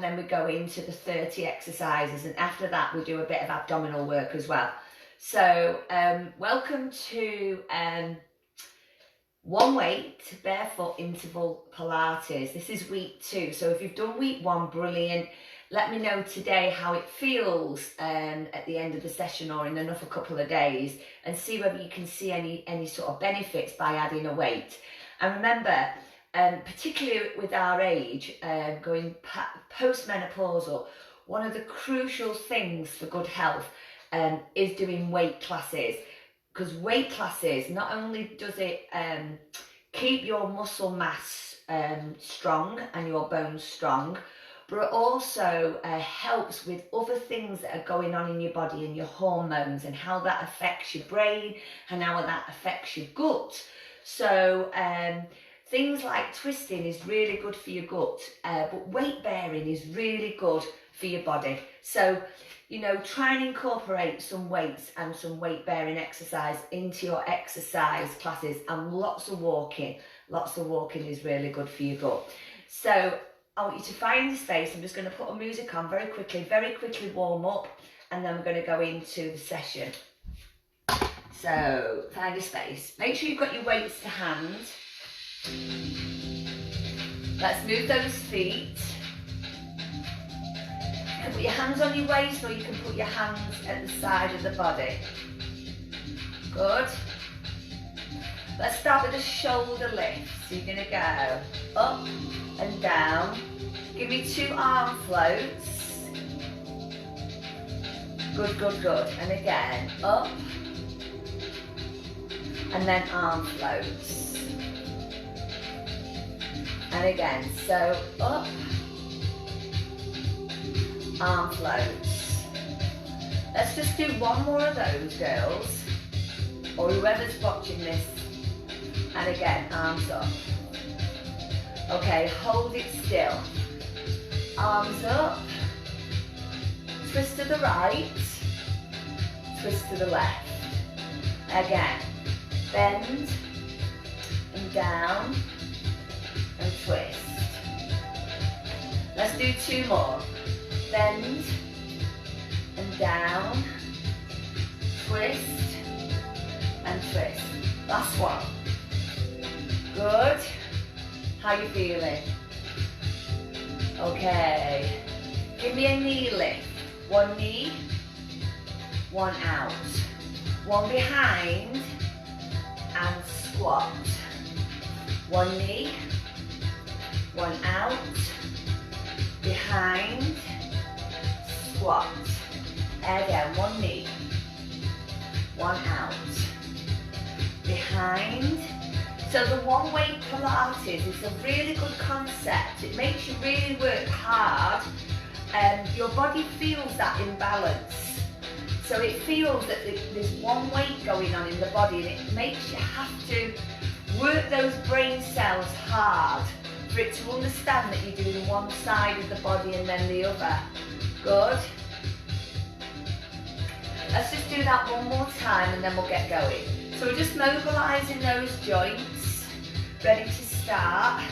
and then we go into the 30 exercises, and after that we do a bit of abdominal work as well. So welcome to one weight barefoot interval Pilates. This is week 2, so if you've done week 1, brilliant. Let me know today how it feels at the end of the session or in another couple of days, and see whether you can see any sort of benefits by adding a weight. And remember, particularly with our age, going post-menopausal, one of the crucial things for good health is doing weight classes. Because weight classes, not only does it keep your muscle mass strong and your bones strong, but it also helps with other things that are going on in your body and your hormones, and how that affects your brain and how that affects your gut. So things like twisting is really good for your gut, but weight bearing is really good for your body. So, you know, try and incorporate some weights and some weight bearing exercise into your exercise classes, and lots of walking. Lots of walking is really good for your gut. So I want you to find the space. I'm just going to put a music on very quickly warm up, and then we're going to go into the session. So find a space. Make sure you've got your weights to hand. Let's move those feet. You can put your hands on your waist, or you can put your hands at the side of the body. Good. Let's start with a shoulder lift. So you're going to go up and down. Give me 2 arm floats. Good, good, good. And again, up. And then arm floats. And again, so up. Arm floats. Let's just do one more of those, girls, or whoever's watching this. And again, arms up. Okay, hold it still. Arms up. Twist to the right. Twist to the left. Again, bend and down and twist. Let's do 2 more. Bend and down, twist and twist. Last one. Good. How you feeling? Okay. Give me a knee lift. 1 knee, 1 out. 1 behind and squat. 1 knee, 1 out, behind, squat. Again, 1 knee, 1 out, behind. So the one weight Pilates is a really good concept. It makes you really work hard, and your body feels that imbalance. So it feels that there's one weight going on in the body, and it makes you have to work those brain cells hard for it to understand that you're doing one side of the body and then the other. Good. Let's just do that one more time, and then we'll get going. So we're just mobilising those joints, ready to start.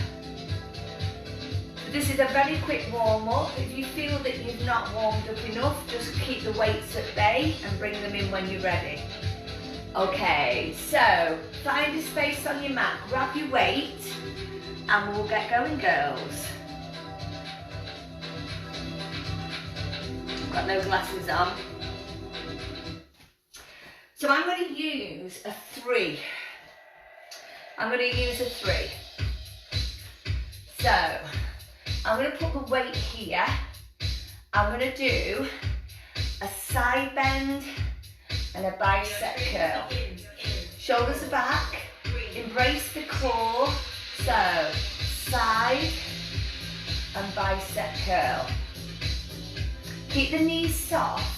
This is a very quick warm up. If you feel that you've not warmed up enough, just keep the weights at bay and bring them in when you're ready. Okay, so find a space on your mat, grab your weight, and we'll get going, girls. Got no glasses on. So I'm going to use a 3. I'm going to use a 3. So I'm going to put the weight here. I'm going to do a side bend and a bicep curl. Shoulders are back. Embrace the core. So side and bicep curl. Keep the knees soft.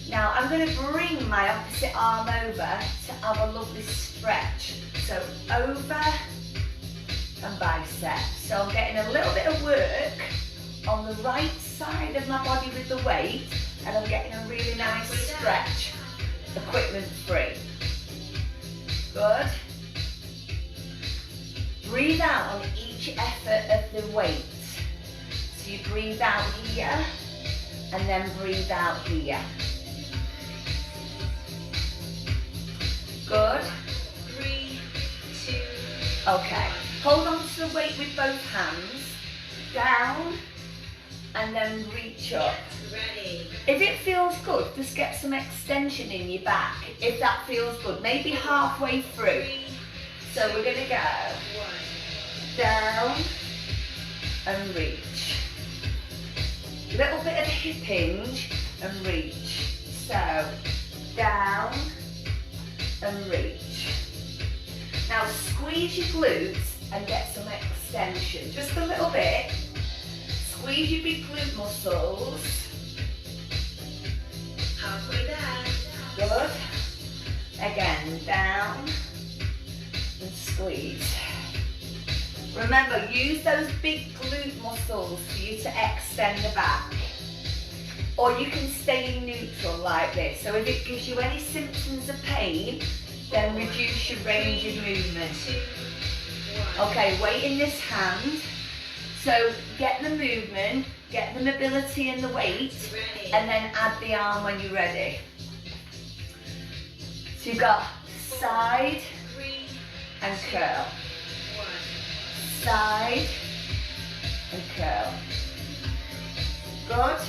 Now I'm going to bring my opposite arm over to have a lovely stretch. So over and bicep. So I'm getting a little bit of work on the right side of my body with the weight, and I'm getting a really nice stretch, equipment free. Good. Breathe out on each effort of the weight. So you breathe out here and then breathe out here. Good. 3, 2. Okay. Hold on to the weight with both hands. Down and then reach up. Ready. If it feels good, just get some extension in your back. If that feels good, maybe halfway through. So we're going to go down and reach. Little bit of hip hinge and reach. So down and reach. Now squeeze your glutes and get some extension. Just a little bit. Squeeze your big glute muscles. Halfway there. Good. Again, down and squeeze. Remember, use those big glute muscles for you to extend the back. Or you can stay in neutral like this. So if it gives you any symptoms of pain, then reduce your range of movement. 2, 1. Okay, weight in this hand. So get the movement, get the mobility and the weight, Ready. and then add the arm when you're ready. So you've got side 3, and curl, 1. side and curl. Good.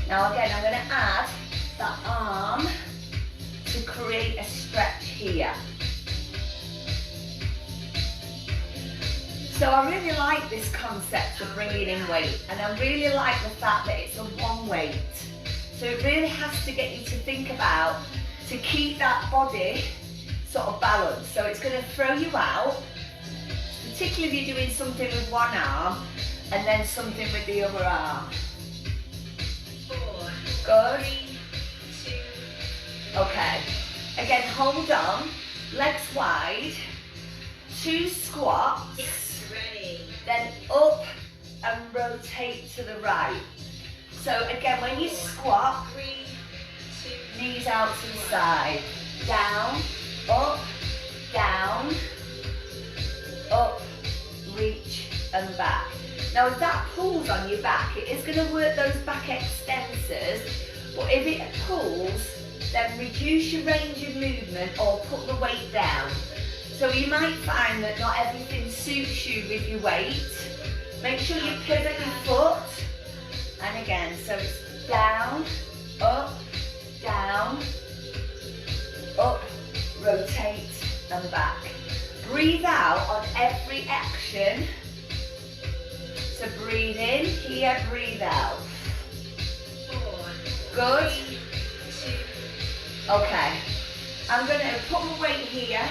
Now again, I'm going to add that arm to create a stretch here. So I really like this concept of bringing in weight, and I really like the fact that it's a one weight. So it really has to get you to think about, to keep that body sort of balanced. So it's going to throw you out, particularly if you're doing something with one arm and then something with the other arm. 4, Good. 3, 2. Okay. Again, hold on, legs wide, 2 squats. Yes. Ready. Then up and rotate to the right. So again, when you squat, 3, 2. knees out to the side. Down, up, reach and back. Now if that pulls on your back, it is going to work those back extensors, but if it pulls, then reduce your range of movement or put the weight down. So you might find that not everything suits you with your weight. Make sure you pivot your foot. And again, so it's down, up, rotate and back. Breathe out on every action. So breathe in, here, breathe out. 4, Good. 3, 2. Okay. I'm going to put my weight here.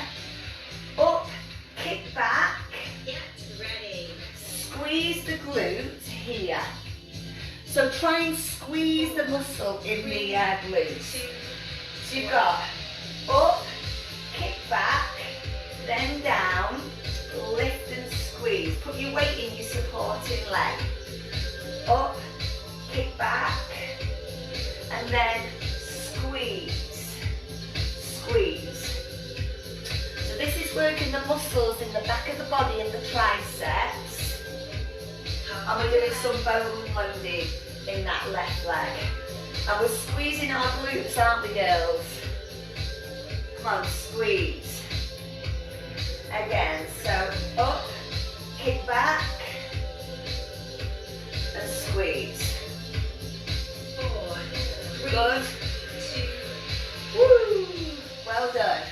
Up, kick back, Yes. Ready. squeeze the glute here. So try and squeeze the muscle in the glute. 2. So you've got up, kick back, then down, lift and squeeze. Put your weight in your supporting leg. Up, kick back, and then squeeze, squeeze. So this is working the muscles in the back of the body and the triceps. And we're doing some bone loading in that left leg. And we're squeezing our glutes, aren't we, girls? Come on, squeeze. Again, so up, kick back, and squeeze. 4, 3, Good. 2. Woo! Well done.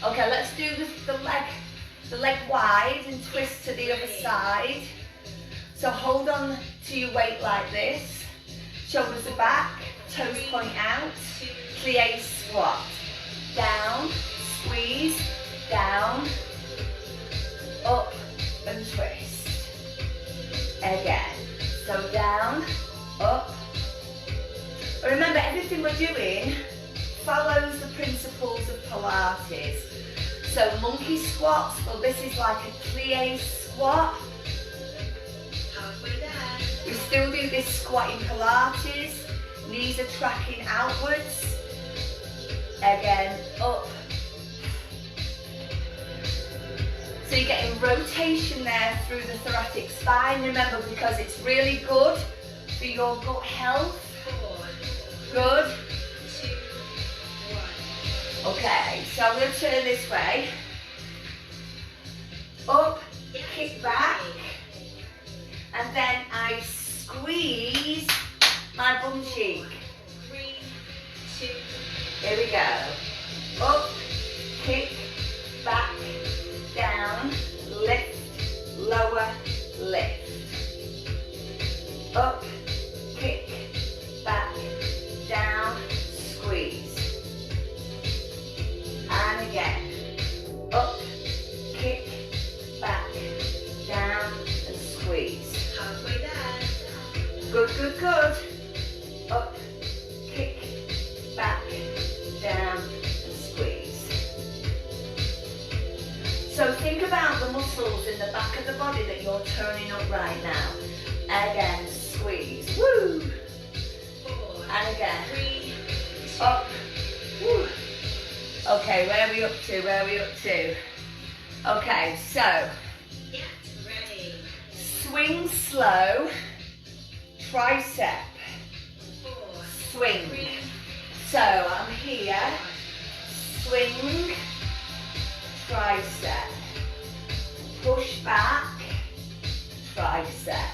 Okay, let's do the leg wide and twist to the other side. So hold on to your weight like this. Shoulders are back, toes point out. Plie squat. Down, squeeze, down, up and twist. Again. So down, up. But remember, everything we're doing follows the principles of Pilates. So monkey squats, well this is like a plie squat. Halfway there. We still do this squat in Pilates. Knees are tracking outwards. Again, up. So you're getting rotation there through the thoracic spine, remember, because it's really good for your gut health. 4, Good. 2, 1. Okay, so I'm going to turn this way. Up, kick back, and then I squeeze my bum cheek. 3, 2, Here we go. Up, kick, back, down, lift, lower, lift. Up, kick, back, down, squeeze. And again. Up, kick, back, down, and squeeze. Halfway there. Good, good, good. Up, kick, back, down, and squeeze. So think about the muscles in the back of the body that you're turning up right now. Again, squeeze. Woo! 4, And again. 3, Up. Woo. Okay, where are we up to? Where are we up to? Okay, so get ready. swing slow, tricep, 4, swing. 3, So I'm here, swing, tricep, push back, tricep.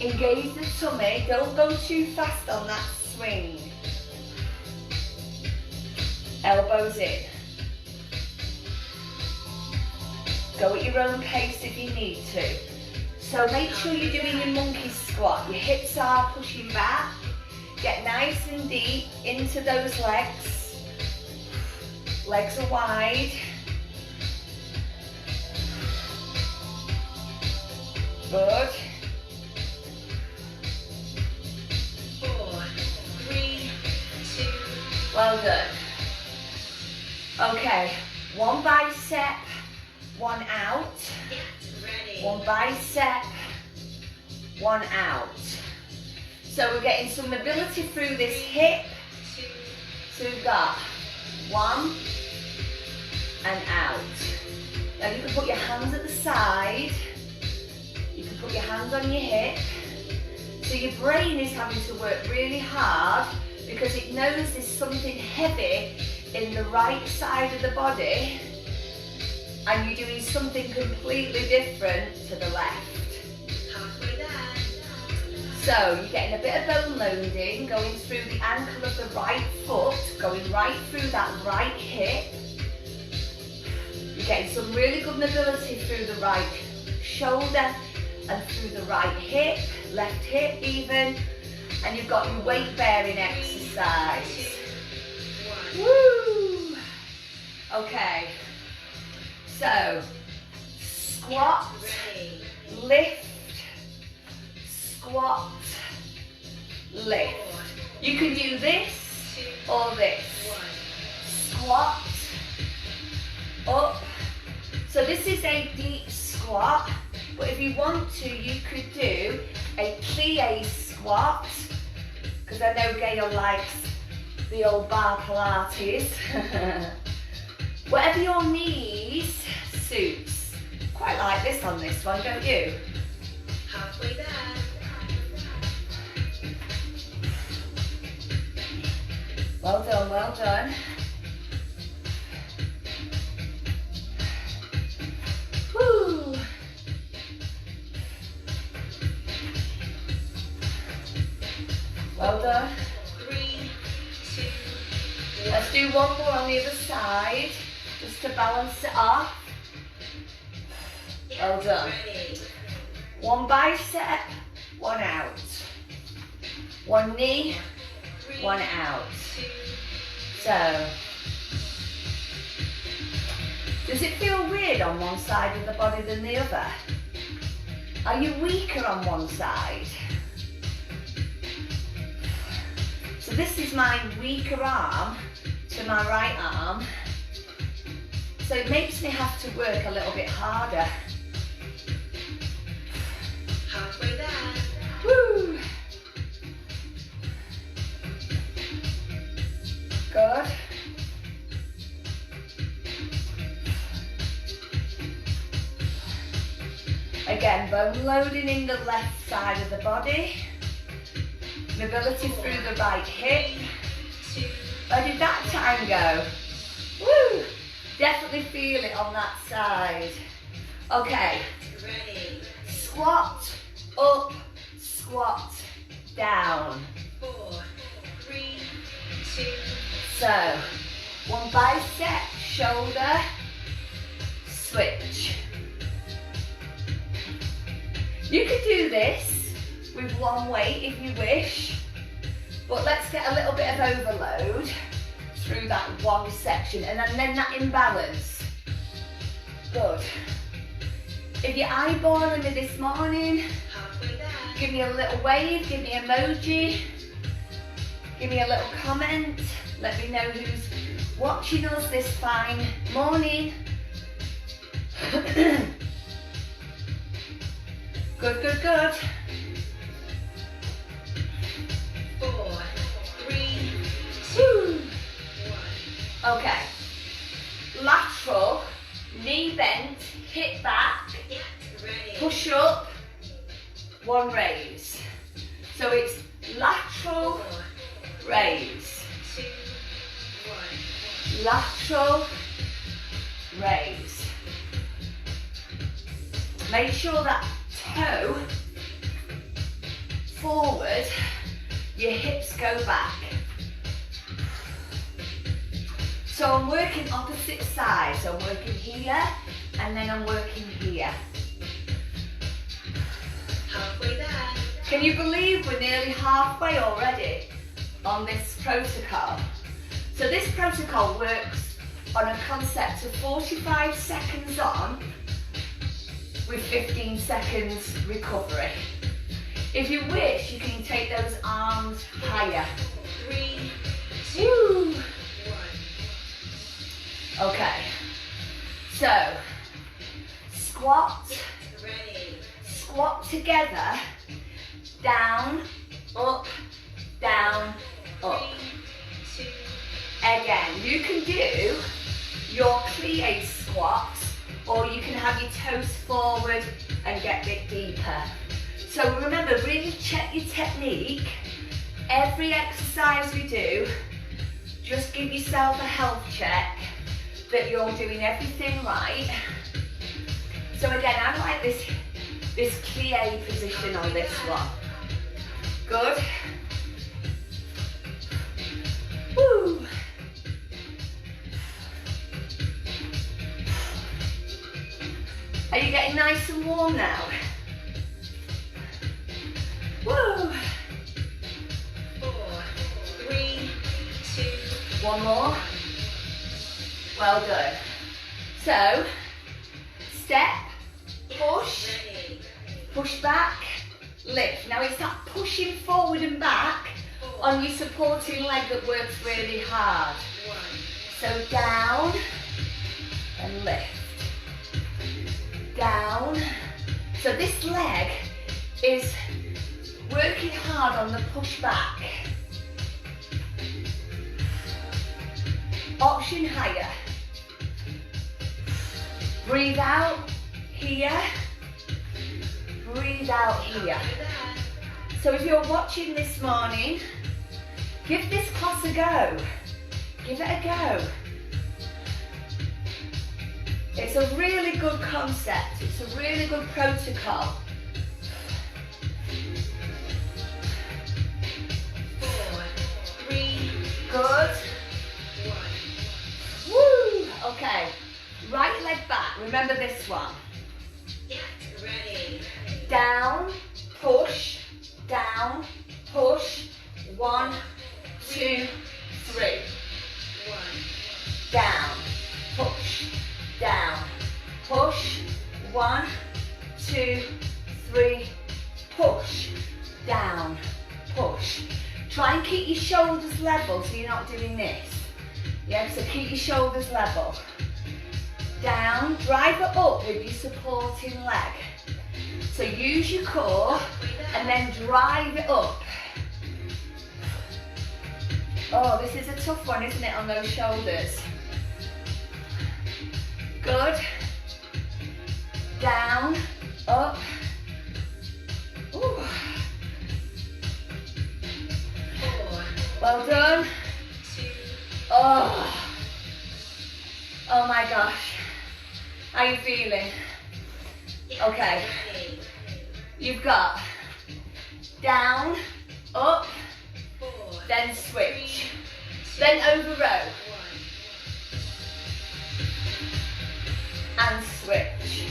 Engage the tummy, don't go too fast on that swing. Elbows in. Go at your own pace if you need to. So make sure you're doing your monkey squat. Your hips are pushing back. Get nice and deep into those legs. Legs are wide. Good. 4, 3, 2, Well done. Okay, one bicep, one out. get ready. One bicep, one out. So we're getting some mobility through this hip. 2, So we've got one and out. Now you can put your hands at the side. You can put your hands on your hip. So your brain is having to work really hard because it knows there's something heavy in the right side of the body and you're doing something completely different to the left. halfway there. So you're getting a bit of bone loading, going through the ankle of the right foot, going right through that right hip. You're getting some really good mobility through the right shoulder and through the right hip, left hip even. And you've got your weight bearing exercise. 2, 1. Woo! Okay. So, squat, Ready. lift, squat, lift. You can do this 2, or this. 1. Squat, up. So this is a deep squat, but if you want to, you could do a plie squat, because I know Gail likes the old bar Pilates. Whatever your knees suits. Quite like this on this one, don't you? Halfway there. Well done, well done. Woo! Well done. 3, 2, 1. Let's do one more on the other side, just to balance it off. Well done. Ready. One bicep, one out. One knee, 3, one out. 2, So, does it feel weird on one side of the body than the other? Are you weaker on one side? So this is my weaker arm to my right arm. So it makes me have to work a little bit harder. halfway there. Woo! Good. Again, bone loading in the left side of the body. Mobility through the right hip. Where did that time go? Woo! Definitely feel it on that side. Okay. Ready. Squat, up, squat, down. 4, 3, 2. So, one bicep, shoulder, switch. You could do this with one weight if you wish, but let's get a little bit of overload through that one section and then that imbalance. Good. If you're eyeballing me this morning, Halfway there. give me a little wave, give me an emoji, give me a little comment. Let me know who's watching us this fine morning. Good, good, good. 4, 3, 2. 1. Okay. Lateral, knee bent, hip back, Get ready. push up, one raise. So it's lateral, 4, raise, 2, 1. lateral, raise. Make sure that toe forward, your hips go back. So I'm working opposite sides. So I'm working here and then I'm working here. Halfway there. Can you believe we're nearly halfway already on this protocol? So this protocol works on a concept of 45 seconds on with 15 seconds recovery. If you wish, you can take those arms higher. 3, 2, Woo! 1. Okay, so squat, Ready. squat together, down, up, down, up. 3, 2. Again, you can do your plie squat, or you can have your toes forward and get a bit deeper. So remember, really check your technique. Every exercise we do, just give yourself a health check that you're doing everything right. So again, I like this plie position on this one. Good. Woo. Are you getting nice and warm now? Woo! 4, 3, 2. One more. Well done. So, step, push, Ready. push back, lift. Now it's that pushing forward and back 4, on your supporting leg that works really hard. 1. So down and lift. Down. So this leg is working hard on the push back. Option higher. Breathe out here. Breathe out here. Halfway there. So if you're watching this morning, give this class a go. Give it a go. It's a really good concept. It's a really good protocol. 4, 3, Good. 1. Woo! Okay. Right leg back. Remember this one. Get ready. Down, push, down, push. 1, 2, 3. 1. Down, push, down, push. 1, 2, 3. Push, down, push. Try and keep your shoulders level so you're not doing this. Yeah, so keep your shoulders level. Down, drive it up with your supporting leg. So use your core and then drive it up. Oh, this is a tough one, isn't it, on those shoulders? Good. Down, up, gosh. How you feeling? Okay. You've got down, up, then switch. Then over row. And switch.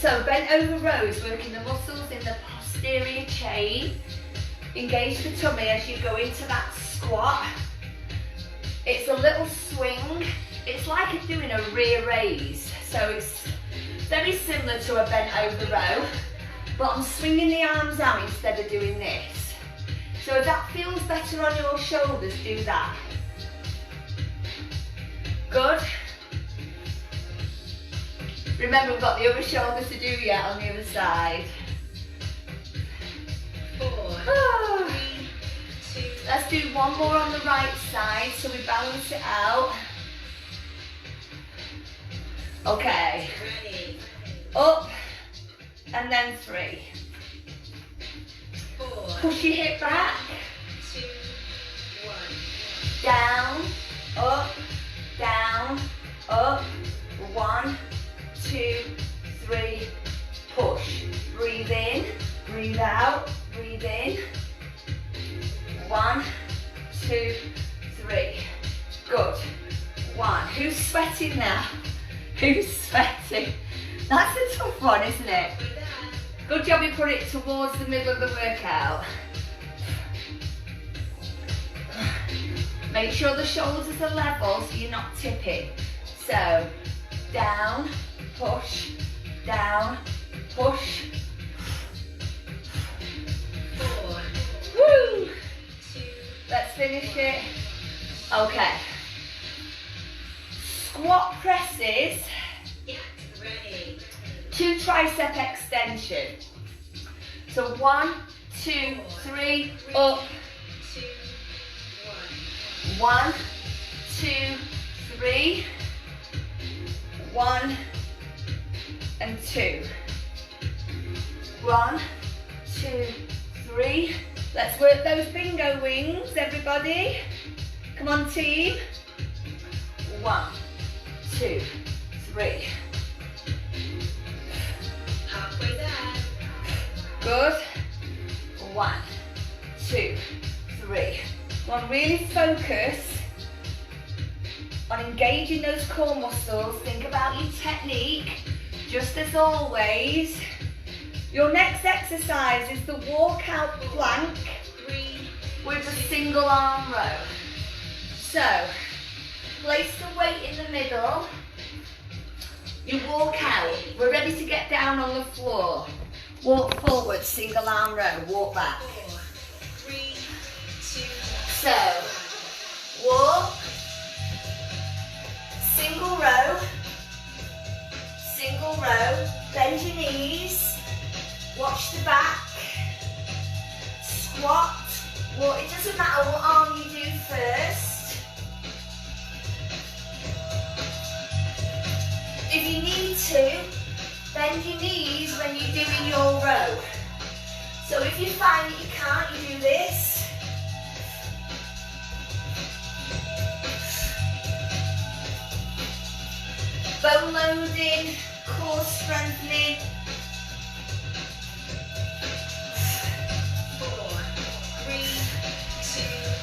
So bent over row is working the muscles in the posterior chain. Engage the tummy as you go into that squat. It's a little swing. It's like doing a rear raise. So it's very similar to a bent over row, but I'm swinging the arms out instead of doing this. So if that feels better on your shoulders, do that. Good. Remember, we've got the other shoulder to do yet on the other side. 4, 3, 2. Let's do one more on the right side so we balance it out. Okay. Ready. Up and then 3. 4, Push your hip back. 2, 1. Down, up, down, up. 1, 2, 3. Push. Breathe in, breathe out, breathe in. 1, 2, 3. Good. 1. Who's sweating now? Who's sweating? That's a tough one, isn't it? Good job you put it towards the middle of the workout. Make sure the shoulders are level so you're not tipping. So, down, push, down, push. 4, Woo! 2. Let's finish it. Okay. Squat presses. Get ready. 2 tricep extension. So 1, 2, 3, up. 2, 1, 2, 3. 1 and 2. 1, 2, 3. Let's work those bingo wings, everybody. Come on, team. 1, 2, 3. halfway there. Good. 1, 2, 3. Come on, really focus on engaging those core muscles. Think about your technique. Just as always, your next exercise is the walkout plank 3, with a single arm row. So, place the weight in the middle. You walk out. We're ready to get down on the floor. Walk forward, single arm row, walk back. 4, 3, 2. So, walk, single row, bend your knees, watch the back, squat, walk. It doesn't matter what arm you do first. If you need to, bend your knees when you're doing your row. So if you find that you can't, you do this. Bone loading, core strengthening. 4, 3,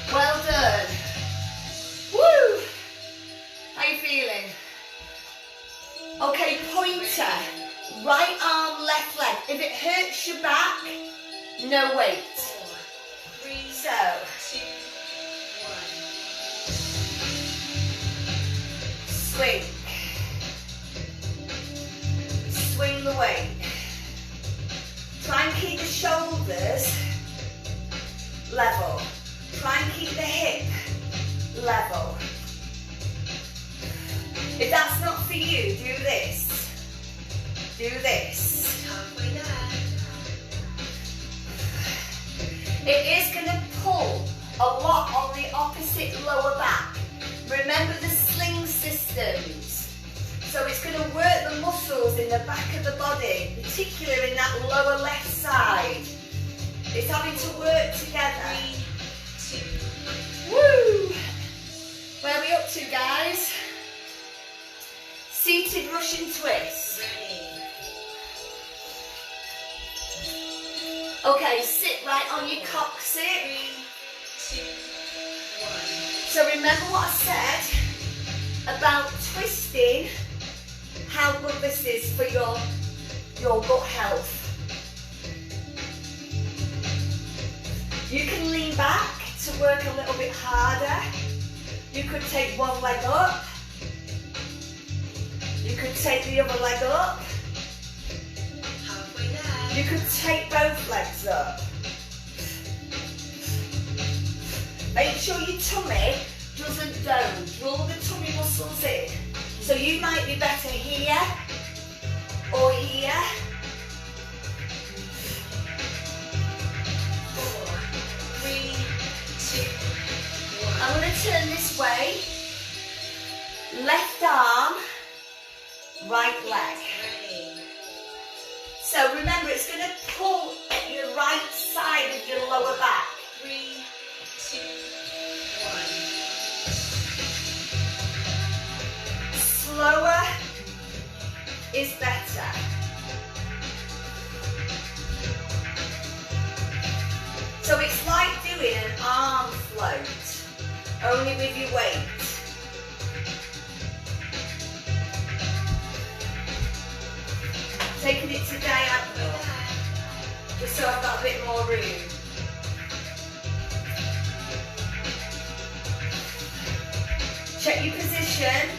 2. Well done. Woo! How you feeling? Okay, pointer. Right arm, left leg. If it hurts your back, no weight. 4, 3, So, 2, 1. swing. Swing the weight. Try and keep the shoulders level. Try and keep the hip level. If that's not for you, do this. Do this. Halfway there. It is going to pull a lot on the opposite lower back. Remember the sling systems. So it's going to work the muscles in the back of the body, particularly in that lower left side. It's having to work together. 3, 2. Woo! Where are we up to, guys? Seated Russian twist. Ready. Okay, sit right on your coccyx. 3, 2, 1. So remember what I said about twisting, how good this is for your gut health. You can lean back to work a little bit harder. You could take one leg up. You could take the other leg up. Halfway there. You could take both legs up. Make sure your tummy doesn't go. Draw the tummy muscles in. So you might be better here or here. 4, 3, 2, 1. I'm going to turn this way. Left arm, right leg. Ready. So remember, it's going to pull at your right side of your lower back. 3, 2, 1. Slower is better. So it's like doing an arm float, only with your weight. Taking it to diagonal, just so I've got a bit more room. Check your position.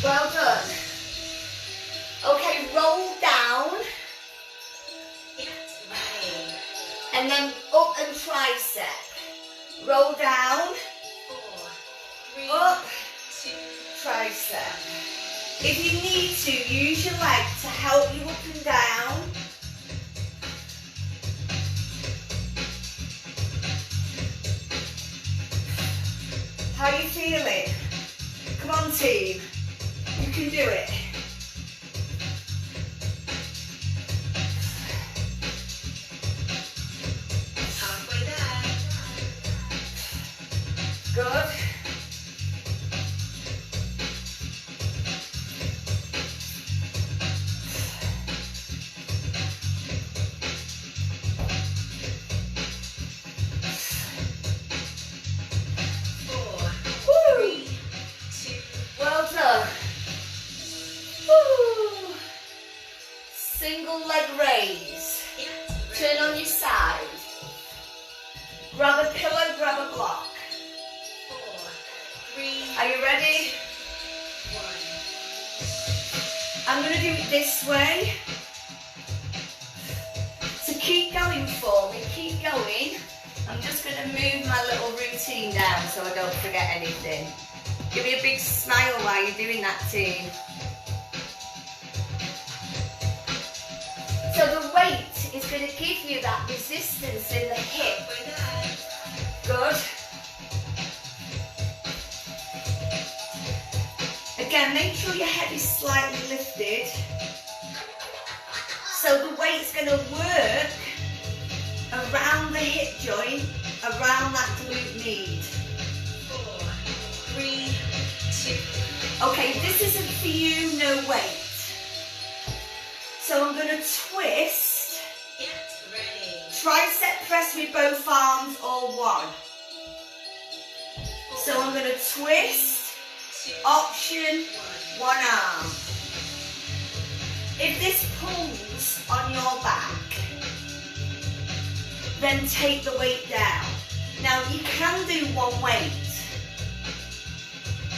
Well done. Okay, roll down and then up and tricep. Roll down, 4, 3, up, 2, tricep. If you need to, use your leg to help you up and down. How are you feeling? Come on, team. You can do it. halfway there. Good. Woo. Well done. Woo. Single leg raise. Turn on your side. Grab a pillow, grab a block. 4, 3, Are you ready? 1. I'm going to do it this way. So keep going for me, keep going. I'm just going to move my little routine down so I don't forget anything. Give me a big smile while you're doing that, team. So the weight is going to give you that resistance in the hip. Halfway there. Good. Again, make sure your head is slightly lifted. So the weight's going to work around the hip joint, around that glute med. 4, 3, 2. Okay, if this isn't for you, no weight. So I'm going to twist, Get ready. tricep press with both arms or one. So I'm going to twist, 2, option, 1. one arm. If this pulls on your back, then take the weight down. Now you can do one weight.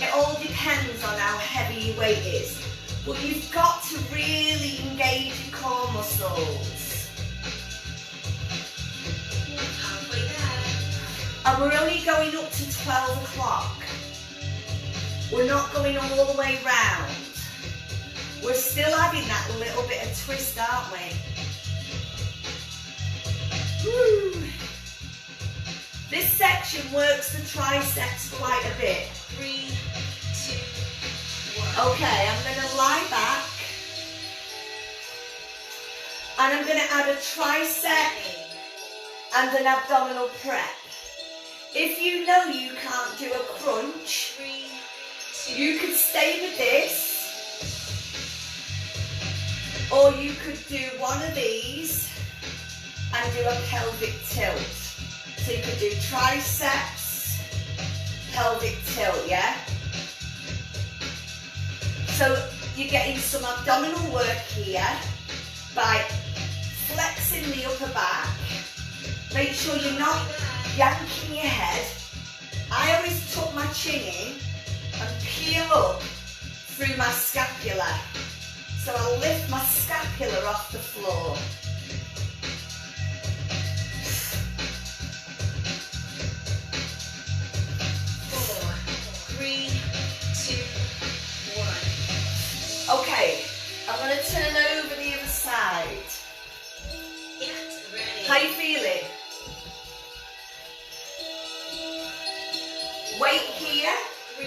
It all depends on how heavy your weight is. But you've got to really engage your core muscles. Halfway there. And we're only going up to 12 o'clock. We're not going all the way round. We're still having that little bit of twist, aren't we? Woo. This section works the triceps quite a bit. 3, 2, 1. Okay, I'm going to lie back. And I'm going to add a tricep and an abdominal prep. If you know you can't do a crunch, you could stay with this. Or you could do one of these and do a pelvic tilt. So you could do triceps, pelvic tilt, yeah? So you're getting some abdominal work here by flexing the upper back. Make sure you're not yanking your head. I always tuck my chin in and peel up through my scapula. So I'll lift my scapula off the floor. 4, 3, 2, 1. Okay, I'm going to turn over the other side. Get ready. How you feeling? Weight here.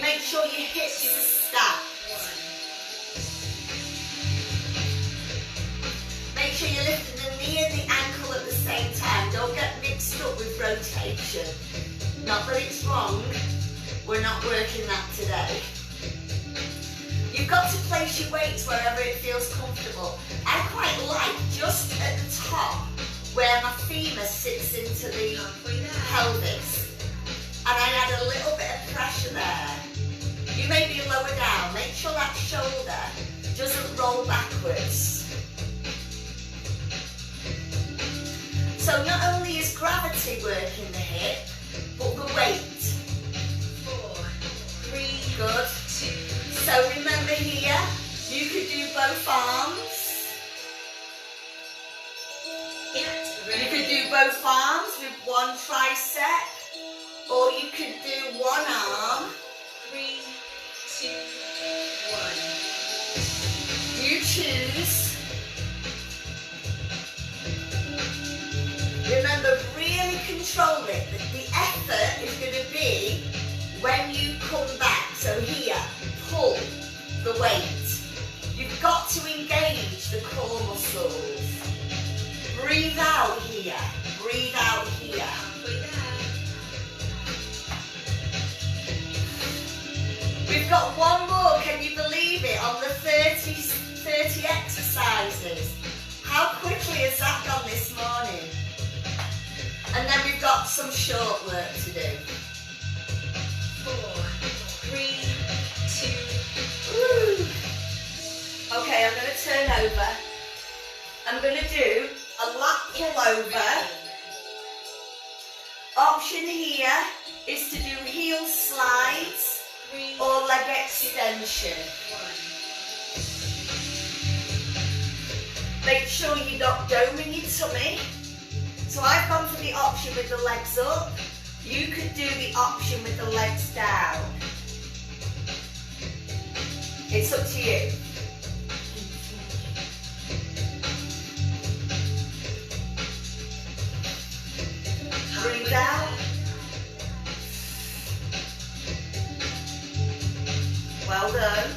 Make sure your hips are stacked. 1. Make sure you're lifting the knee and the ankle at the same time. Don't get mixed up with rotation. Not that it's wrong. We're not working that today. You've got to place your weights wherever it feels comfortable. I quite like just at the top where my femur sits into the pelvis. And I add a little bit of pressure there. You may be lower down. Make sure that shoulder doesn't roll backwards. So not only is gravity working the hip, but the weight. 4, 3, Good. 2. So remember here, you could do both arms. Get ready. You could do both arms with one tricep, or you could do one arm. 3, 2, 1. You choose. Remember, really control it. The effort is going to be when you come back. So here, pull the weight. You've got to engage the core muscles. Breathe out here. Breathe out here. Halfway there. We've got one more, can you believe it, on the 30 exercises. How quickly has that gone this morning? And then we've got some short work to do. 4, 3, 2. Woo. Okay, I'm going to turn over. I'm going to do a lat pull over. Option here is to do heel slides 3, or leg extension. 1. Make sure you're not doming your tummy. So I've gone for the option with the legs up. You could do the option with the legs down. It's up to you. Breathe out. Well done.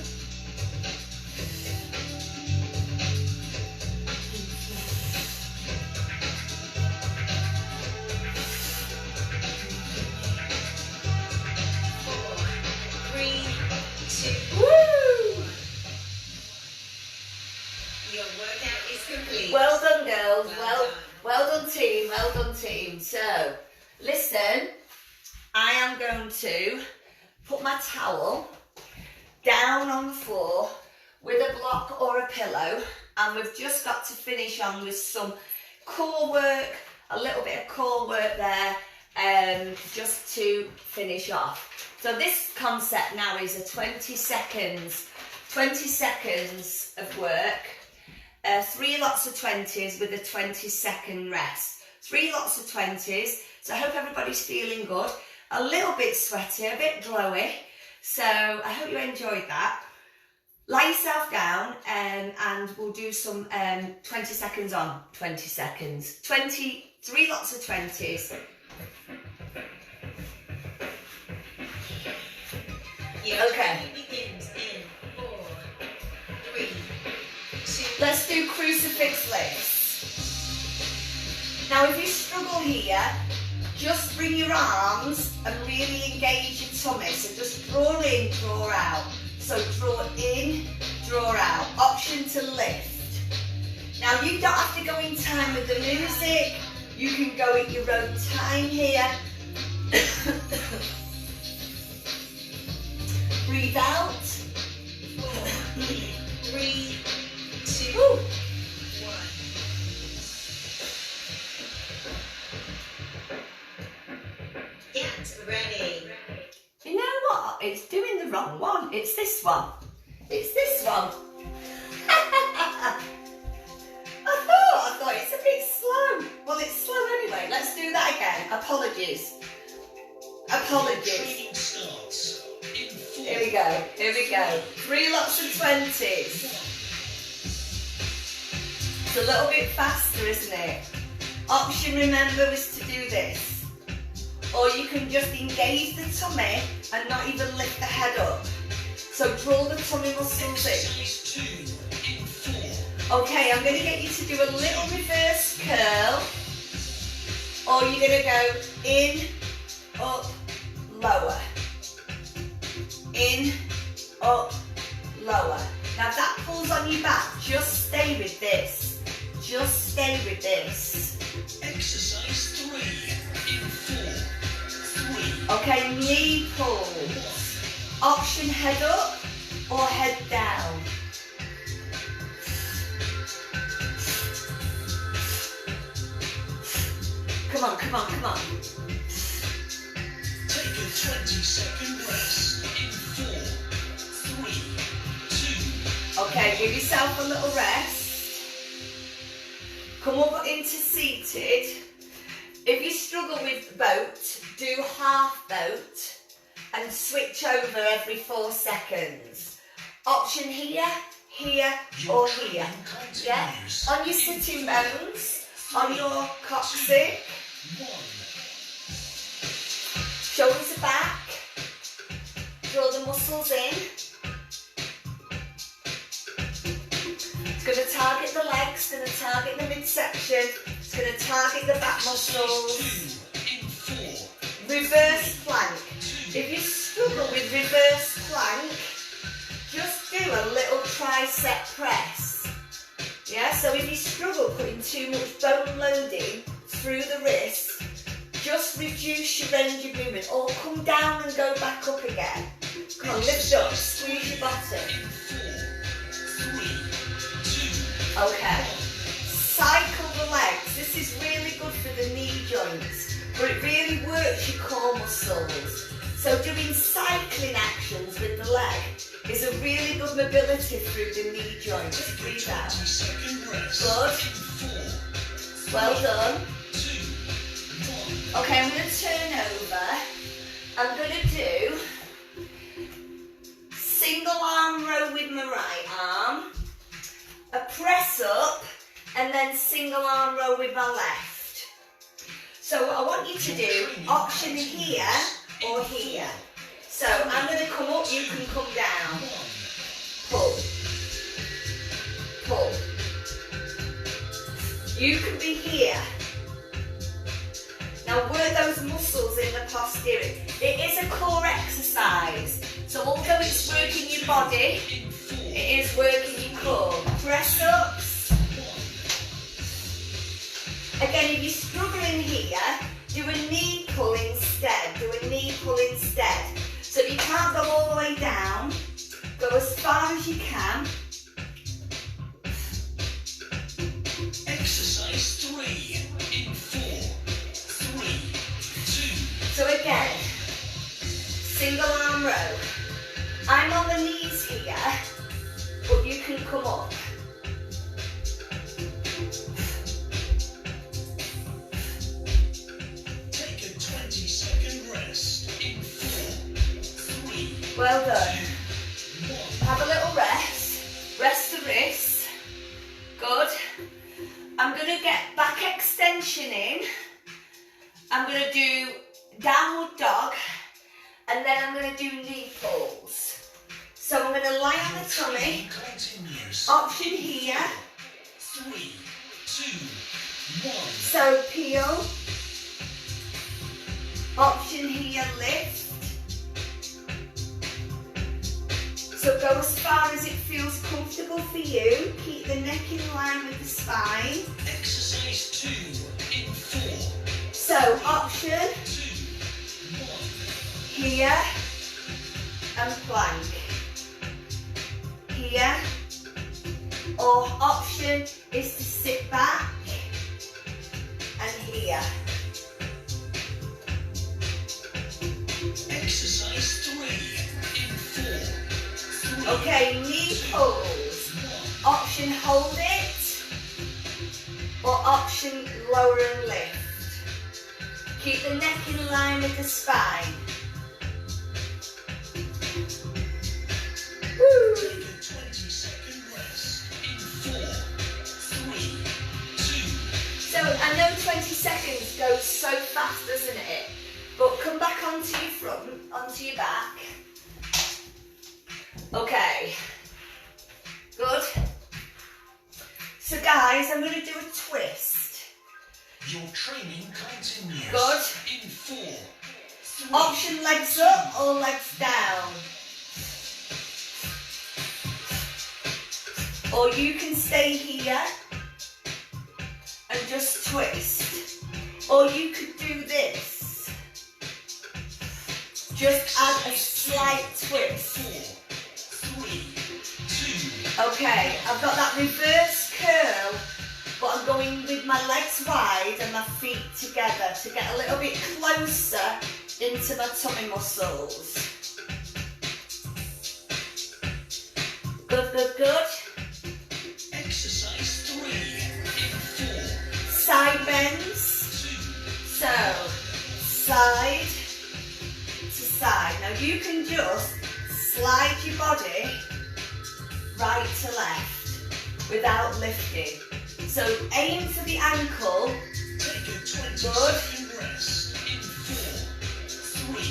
Well done, girls. Well done, team. Well done, team. So, listen, I am going to put my towel down on the floor with a block or a pillow, and we've just got to finish on with some core work, a little bit of core work there, just to finish off. So this concept now is a 20 seconds of work. 3 lots of 20s with a 20-second rest. 3 lots of 20s. So I hope everybody's feeling good. A little bit sweaty, a bit glowy. So I hope you enjoyed that. Lie yourself down and we'll do some 20 seconds on, 20 seconds. 3 lots of 20s. Yeah, Okay. begins in 4, do crucifix lifts. Now if you struggle here, just bring your arms and really engage your tummy. So just draw in, draw out. So draw in, draw out. Option to lift. Now you don't have to go in time with the music. You can go at your own time here. Breathe out. 3, 2, Woo. 1. Get ready. You know what? It's doing the wrong one. It's this one. It's this one. I thought it's a bit slow. Well, it's slow anyway. Let's do that again. Apologies. Training starts in 4. Here we go. Here we go. 3 lots of 20s. It's a little bit faster, isn't it? Option, remember, is to do this. Or you can just engage the tummy and not even lift the head up. So draw the tummy muscles in. Exercise 2 in 4. Okay, I'm going to get you to do a little reverse curl. Or you're going to go in, up, lower. In, up, lower. Now if that pulls on your back, just stay with this. Just stay with this. Exercise 3 in 4. 3. Okay, knee pulls. Option head up or head down. Come on, come on, come on. Take a 20-second rest in 4, 3, 2. Okay, give yourself a little rest. Come up into seated. If you struggle with boat, do half boat and switch over every 4 seconds. Option here, here or here. Yeah? On your sitting bones, on your coccyx. 1. Shoulders are back. Draw the muscles in. It's going to target the legs, going to target the midsection. It's going to target the back muscles. 2 in 4. Reverse plank. If you struggle with reverse plank, just do a little tricep press. Yeah, so if you struggle putting too much bone loading through the wrist, just reduce your range of movement or come down and go back up again. Come on, lift up, squeeze your bottom. 4, 3, 2. Okay. Cycle the legs. This is really good for the knee joints, but it really works your core muscles. So doing cycling actions with the leg is a really good mobility through the knee joints. Breathe out. 20-second rest. Good. In 4, Well done. 2, 1. Okay, I'm going to turn over. I'm going to do single arm row with my right arm, a press up, and then single arm row with my left. So I want you to do option here or here. So I'm going to come up, you can come down. Pull. Pull. You can be here. Now work those muscles in the posterior. It is a core exercise. So although it's working your body, it is working your core. Press ups. Again, if you're struggling here, do a knee pull instead. Do a knee pull instead. So if you can't go all the way down, go as far as you can. Exercise 3 in 4, 3, 2. So again, single arm row. I'm on the knees here, but you can come up. Take a 20-second rest in 4, 3, Well done. 1. Have a little rest. Rest the wrists. Good. I'm going to get back extension in. I'm going to do downward dog. And then I'm going to do knee pulls. So I'm going to lie on the tummy. Continues. Option here 2, 1. So peel. Option here, lift. So go as far as it feels comfortable for you. Keep the neck in line with the spine. Exercise 2 in 4. So option 2, 1. here and plank. Here. Or option is to sit back and here. Exercise 3 in 4. Okay, knee pulls. Option hold it, or option lower and lift. Keep the neck in line with the spine. Woo. Take a 20-second rest in 4, 3, 2. So I know 20 seconds goes so fast, doesn't it? But come back onto your front, onto your back. Okay, good. So guys, I'm going to do a twist. Your training continues. Good. In 4, 3. Option legs up or legs down. Or you can stay here and just twist. Or you could do this. Just add a slight twist. 4, 3, 2. Okay, I've got that reverse curl, but I'm going with my legs wide and my feet together to get a little bit closer into my tummy muscles. Good, good, good. Exercise 3 in 4. Side bends. 2. So, side to side. Now you can just slide your body right to left without lifting. So aim for the ankle. Take a 20-second rest in 4, 3,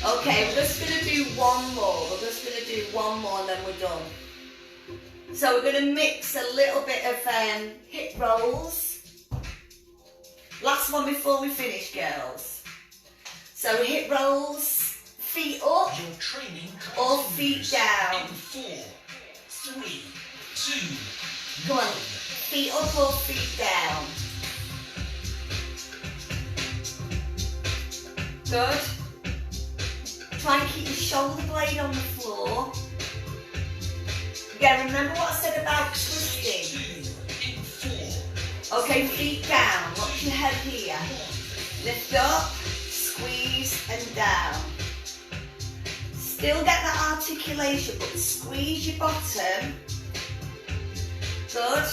2. Okay, we're just going to do one more. We're just going to do one more and then we're done. So we're going to mix a little bit of hip rolls. Last one before we finish, girls. So hip rolls, feet up Your training or continues. feet down. In 4, 3, 2. Come on, feet up or feet down. Good. Try and keep your shoulder blade on the floor. Again, remember what I said about twisting. 2 in 4. Okay, feet down. Watch your head here. Lift up, squeeze and down. Still get that articulation, but squeeze your bottom. Good.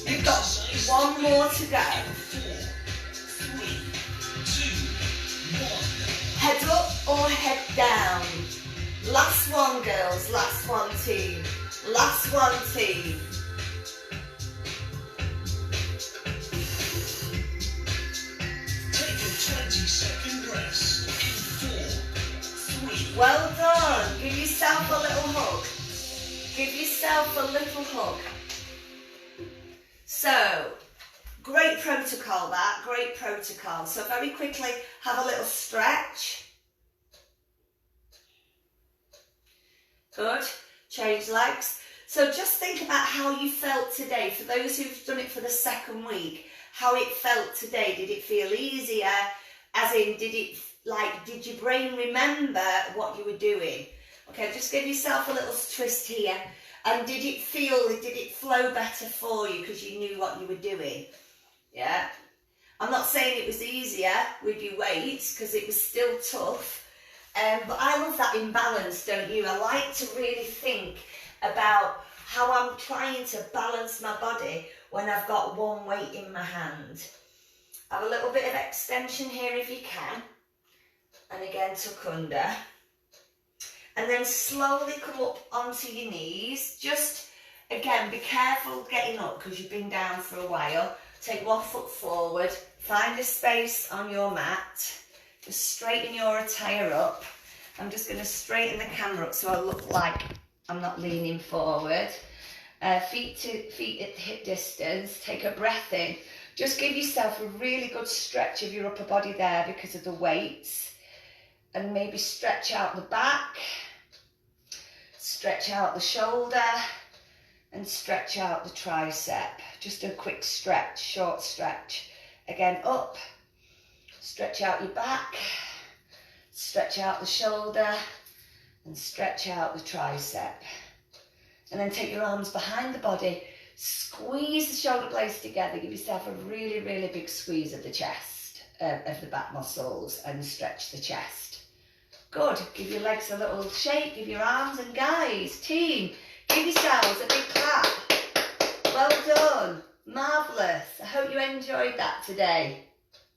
You've got one more to go. 4, 3, 2, 1. Head up or head down. Last one, girls. Last one, team. Last one, team. Take a 20-second rest in 4, 3. Well done. Give yourself a little hug. Give yourself a little hug. So, great protocol that, great protocol. So very quickly, have a little stretch. Good. Change legs. So just think about how you felt today. For those who've done it for the second week, how it felt today. Did it feel easier? As in, did your brain remember what you were doing? Okay, just give yourself a little twist here. And did it flow better for you because you knew what you were doing? Yeah. I'm not saying it was easier with your weights because it was still tough. But I love that imbalance, don't you? I like to really think about how I'm trying to balance my body when I've got one weight in my hand. Have a little bit of extension here if you can. And again, tuck under. And then slowly come up onto your knees. Just, again, be careful getting up because you've been down for a while. Take one foot forward. Find a space on your mat. Just straighten your attire up. I'm just going to straighten the camera up so I look like I'm not leaning forward. Feet at hip distance. Take a breath in. Just give yourself a really good stretch of your upper body there because of the weights. And maybe stretch out the back. Stretch out the shoulder. And stretch out the tricep. Just a quick stretch, short stretch. Again, up. Stretch out your back. Stretch out the shoulder. And stretch out the tricep. And then take your arms behind the body. Squeeze the shoulder blades together. Give yourself a really, really big squeeze of the chest, of the back muscles, and stretch the chest. Good. Give your legs a little shake. Give your arms, and guys, team, give yourselves a big clap. Well done. Marvellous. I hope you enjoyed that today.